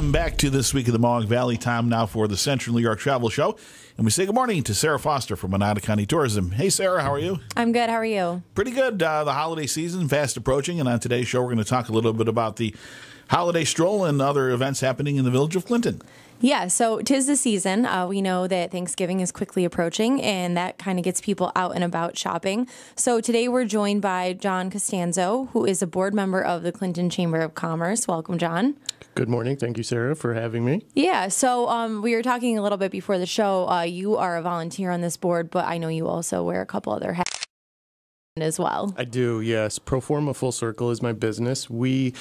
Welcome back to this week of the Mohawk Valley. Time now for the Central New York Travel Show. And we say good morning to Sarah Foster from Oneida County Tourism. Hey, Sarah, how are you? I'm good. How are you? Pretty good. The holiday season fast approaching. And on today's show, we're going to talk a little bit about the Holiday Stroll and other events happening in the village of Clinton. Yeah, so 'tis the season. We know that Thanksgiving is quickly approaching, and that kind of gets people out and about shopping. So today we're joined by John Costanzo, who is a board member of the Clinton Chamber of Commerce. Welcome, John. Good morning. Thank you, Sarah, for having me. Yeah, so we were talking a little bit before the show. You are a volunteer on this board, but I know you also wear a couple other hats as well. I do, yes. Proforma Full Circle is my business. We,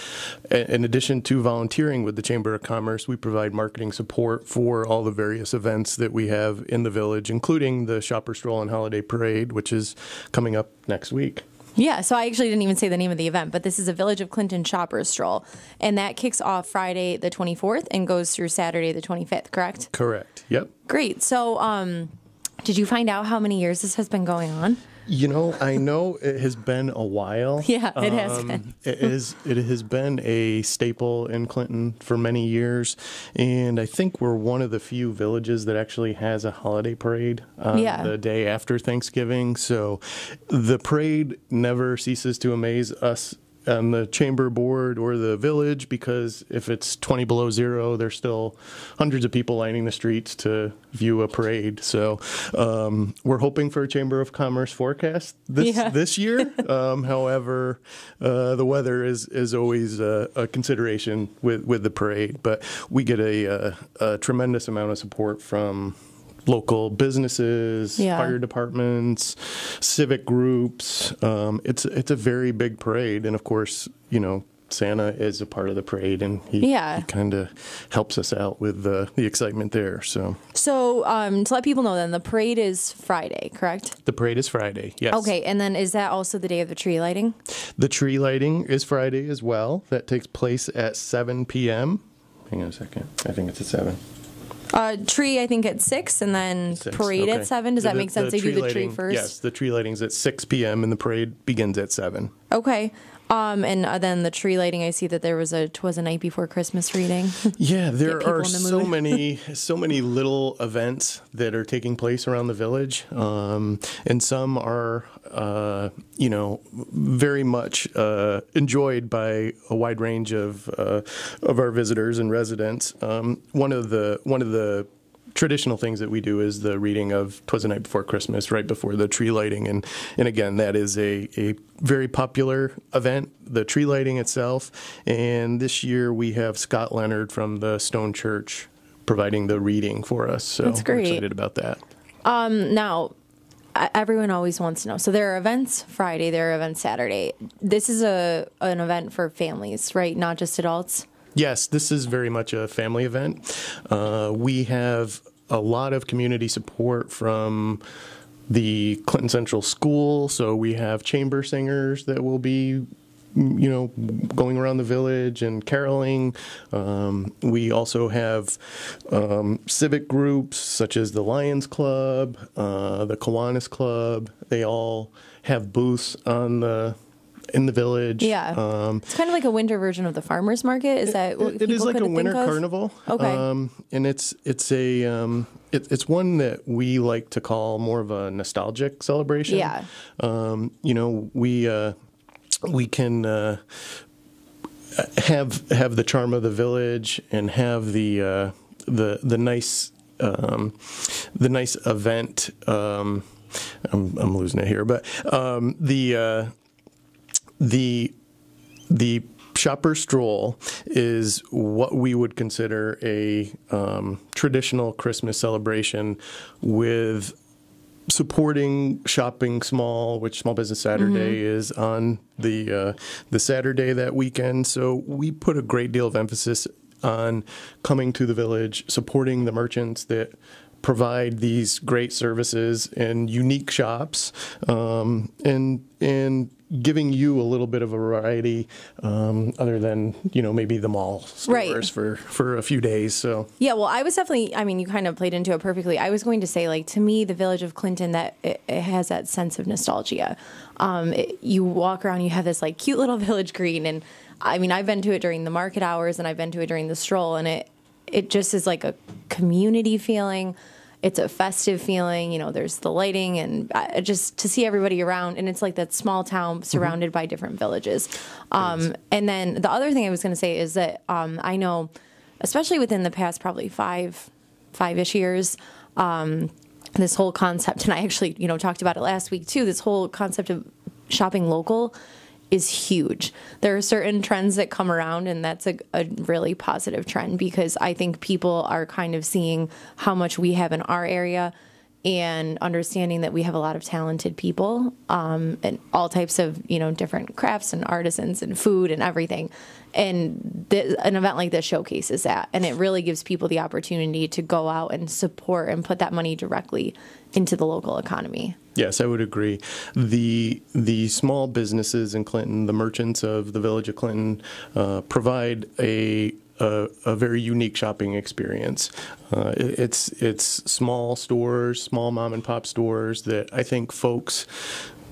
in addition to volunteering with the Chamber of Commerce, we provide marketing support for all the various events that we have in the village, including the Shopper Stroll and Holiday Parade, which is coming up next week. Yeah, so I actually didn't even say the name of the event, but this is a Village of Clinton Shopper Stroll, and that kicks off Friday the 24th and goes through Saturday the 25th, correct? Correct, yep. Great. So did you find out how many years this has been going on? You know, I know it has been a while. Yeah, it has been. It has been a staple in Clinton for many years, and I think we're one of the few villages that actually has a holiday parade on the day after Thanksgiving. So the parade never ceases to amaze us on the chamber board or the village, because if it's 20 below zero, there's still hundreds of people lining the streets to view a parade. So we're hoping for a Chamber of Commerce forecast this year. However, the weather is always a consideration with the parade, but we get a tremendous amount of support from local businesses, fire departments, civic groups. It's a very big parade, and of course, you know, Santa is a part of the parade, and he kind of helps us out with the excitement there. So to let people know, then the parade is Friday, correct? The parade is Friday, yes. Okay, and then is that also the day of the tree lighting? The tree lighting is Friday as well. That takes place at 7 p.m. Hang on a second. I think it's at 7. Tree, I think, at 6, and then parade at 7. Does that make sense? They do the tree first? Yes, the tree lighting's at 6 p.m. and the parade begins at 7. Okay. And then the tree lighting, I see that there was "'Twas a Night Before Christmas" reading. Yeah, there are so many little events that are taking place around the village, and some are, very much enjoyed by a wide range of our visitors and residents. One of the traditional things that we do is the reading of "'Twas a Night Before Christmas" right before the tree lighting, and again, that is a very popular event, the tree lighting itself. And this year we have Scott Leonard from the Stone Church providing the reading for us, so that's great. We're excited about that. Now, everyone always wants to know. So there are events Friday, there are events Saturday. This is an event for families, right? Not just adults? Yes, this is very much a family event. We have a lot of community support from the Clinton Central School, so we have chamber singers that will be, going around the village and caroling. We also have civic groups such as the Lions Club, the Kiwanis Club. They all have booths in the village. Yeah. It's kind of like a winter version of the farmer's market. Is that what it is like a winter carnival. Okay. And it's one that we like to call more of a nostalgic celebration. Yeah. We can have the charm of the village and have the nice event. I'm losing it here, but the Shopper Stroll is what we would consider a traditional Christmas celebration, with supporting shopping small, which Small Business Saturday is on the Saturday that weekend. So we put a great deal of emphasis on coming to the village, supporting the merchants that provide these great services and unique shops, and giving you a little bit of a variety, other than, maybe the mall stores for a few days. So yeah, well, I was definitely, you kind of played into it perfectly. I was going to say, to me, the village of Clinton, that it has that sense of nostalgia. You walk around, you have this cute little village green, and I mean, I've been to it during the market hours and I've been to it during the stroll, and it just is like a community feeling. It's a festive feeling. There's the lighting and just to see everybody around. And it's like that small town surrounded by different villages. And then the other thing I was going to say is that I know, especially within the past probably five-ish years, this whole concept, and I actually, talked about it last week too, this whole concept of shopping local is huge. There are certain trends that come around, and that's a really positive trend, because I think people are kind of seeing how much we have in our area and understanding that we have a lot of talented people and all types of, different crafts and artisans and food and everything. And an event like this showcases that, and it really gives people the opportunity to go out and support and put that money directly into the local economy. Yes, I would agree. The small businesses in Clinton, the merchants of the village of Clinton, provide a very unique shopping experience. It's small stores, small mom and pop stores that I think folks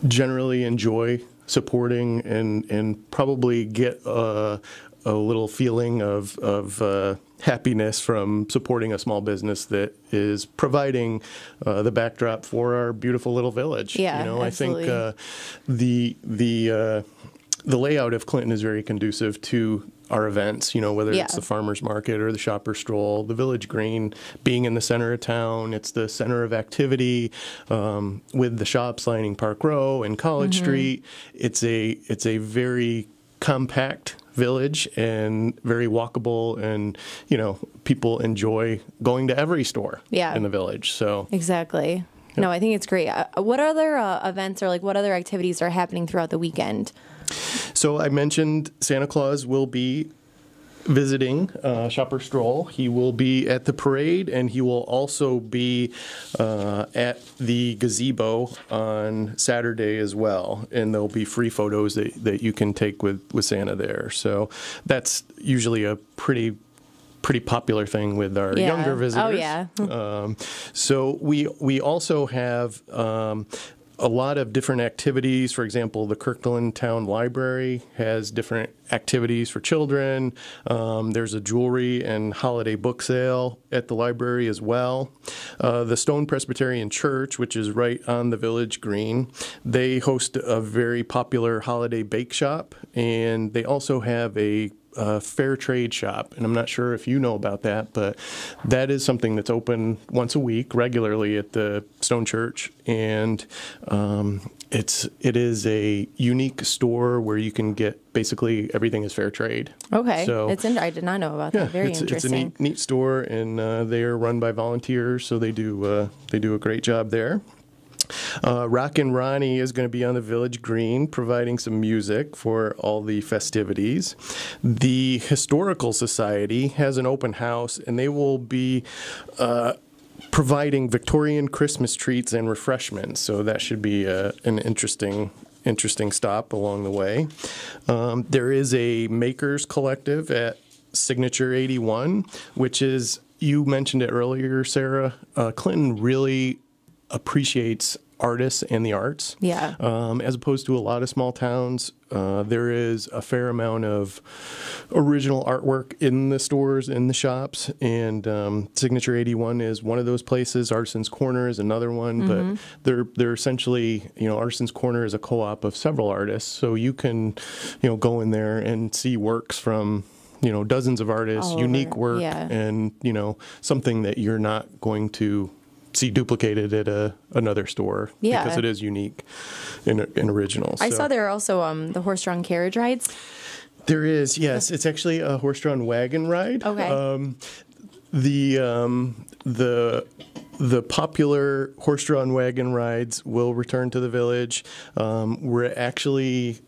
generally enjoy supporting and probably get a little feeling of happiness from supporting a small business that is providing the backdrop for our beautiful little village. Yeah, absolutely. I think the layout of Clinton is very conducive to our events, whether it's the farmers market or the shopper stroll, the village green being in the center of town. It's the center of activity with the shops lining Park Row and College Street. It's a very compact village and very walkable, and people enjoy going to every store in the village. So exactly. No, I think it's great. What other events or what other activities are happening throughout the weekend? So I mentioned Santa Claus will be visiting Shopper Stroll. He will be at the parade, and he will also be at the gazebo on Saturday as well. And there'll be free photos that you can take with Santa there. So that's usually a pretty popular thing with our younger visitors. Oh, yeah. So we also have a lot of different activities. For example, the Kirtland Town Library has different activities for children. There's a jewelry and holiday book sale at the library as well. The Stone Presbyterian Church, which is right on the village green, they host a very popular holiday bake shop, and they also have a fair trade shop, and I'm not sure if you know about that, but that is something that's open once a week regularly at the Stone Church, and it is a unique store where you can get basically everything is fair trade. Okay, so I did not know about that. Very interesting. It's a neat store, and they are run by volunteers, so they do a great job there. Rockin' Ronnie is going to be on the Village Green providing some music for all the festivities. The Historical Society has an open house, and they will be providing Victorian Christmas treats and refreshments, so that should be an interesting stop along the way. There is a Makers Collective at Signature 81, which is, you mentioned it earlier, Sarah, Clinton really appreciates artists and the arts. Yeah. As opposed to a lot of small towns, there is a fair amount of original artwork in the stores, in the shops, and Signature 81 is one of those places. Artisans Corner is another one, but they're essentially, Artisans Corner is a co-op of several artists, so you can, go in there and see works from dozens of artists, unique work, and something that you're not going to see duplicated at another store because it is unique and original. I saw there are also the horse-drawn carriage rides. There is, yes. It's actually a horse-drawn wagon ride. Okay. The popular horse-drawn wagon rides will return to the village. We're actually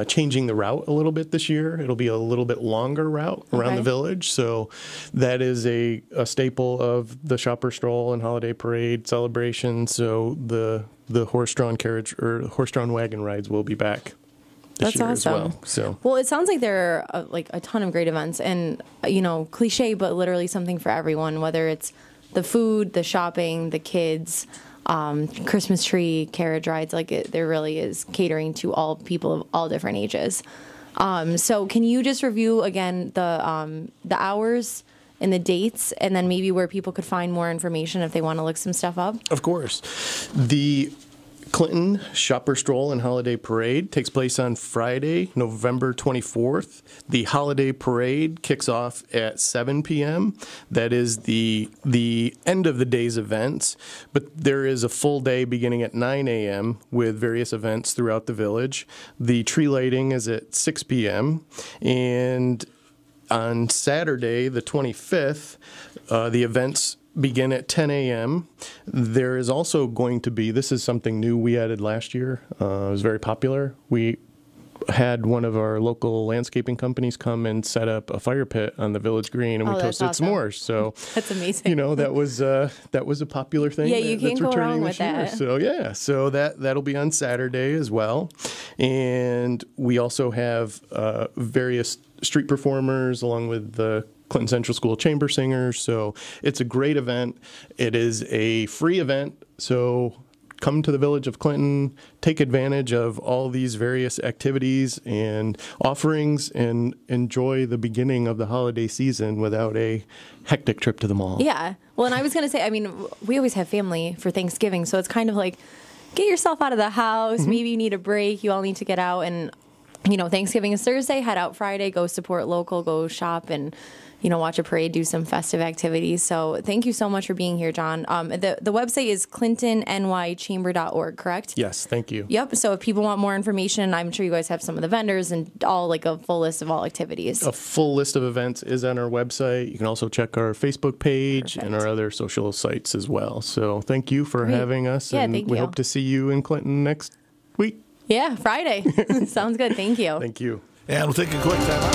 changing the route a little bit this year. It'll be a little bit longer route around the village. So that is a staple of the Shopper Stroll and Holiday Parade celebration. So the horse-drawn carriage or horse-drawn wagon rides will be back this year as well. Well, it sounds like there are a ton of great events, and cliche, but literally something for everyone, whether it's the food, the shopping, the kids, Christmas tree, carriage rides. There really is catering to all people of all different ages. So can you just review again the hours and the dates, and then maybe where people could find more information if they want to look some stuff up? Of course. The Clinton Shopper Stroll and Holiday Parade takes place on Friday, November 24th. The Holiday Parade kicks off at 7 p.m. That is the end of the day's events, but there is a full day beginning at 9 a.m. with various events throughout the village. The tree lighting is at 6 p.m. and on Saturday, the 25th, the events begin at 10 a.m. There is also going to be, this is something new we added last year. It was very popular. We had one of our local landscaping companies come and set up a fire pit on the village green, and we toasted s'mores. So that's amazing. That was a popular thing. Yeah, you can't go wrong with that. So that'll be on Saturday as well, and we also have various street performers along with the Clinton Central School Chamber Singers. So it's a great event. It is a free event. So come to the village of Clinton, take advantage of all these various activities and offerings, and enjoy the beginning of the holiday season without a hectic trip to the mall. Yeah. Well, and I was going to say, I mean, we always have family for Thanksgiving, so it's kind of like, get yourself out of the house. Mm-hmm. Maybe you need a break. You all need to get out, and Thanksgiving is Thursday. Head out Friday. Go support local. Go shop and watch a parade, do some festive activities. So thank you so much for being here, John. The website is clintonychamber.org, correct? Yes, thank you. Yep. So if people want more information, I'm sure you guys have some of the vendors and all, like, a full list of all activities. A full list of events is on our website. You can also check our Facebook page and our other social sites as well. So thank you for having us. Yeah, and we hope to see you in Clinton next week. Yeah, Friday. Sounds good. Thank you. Thank you. And we'll take a quick time out.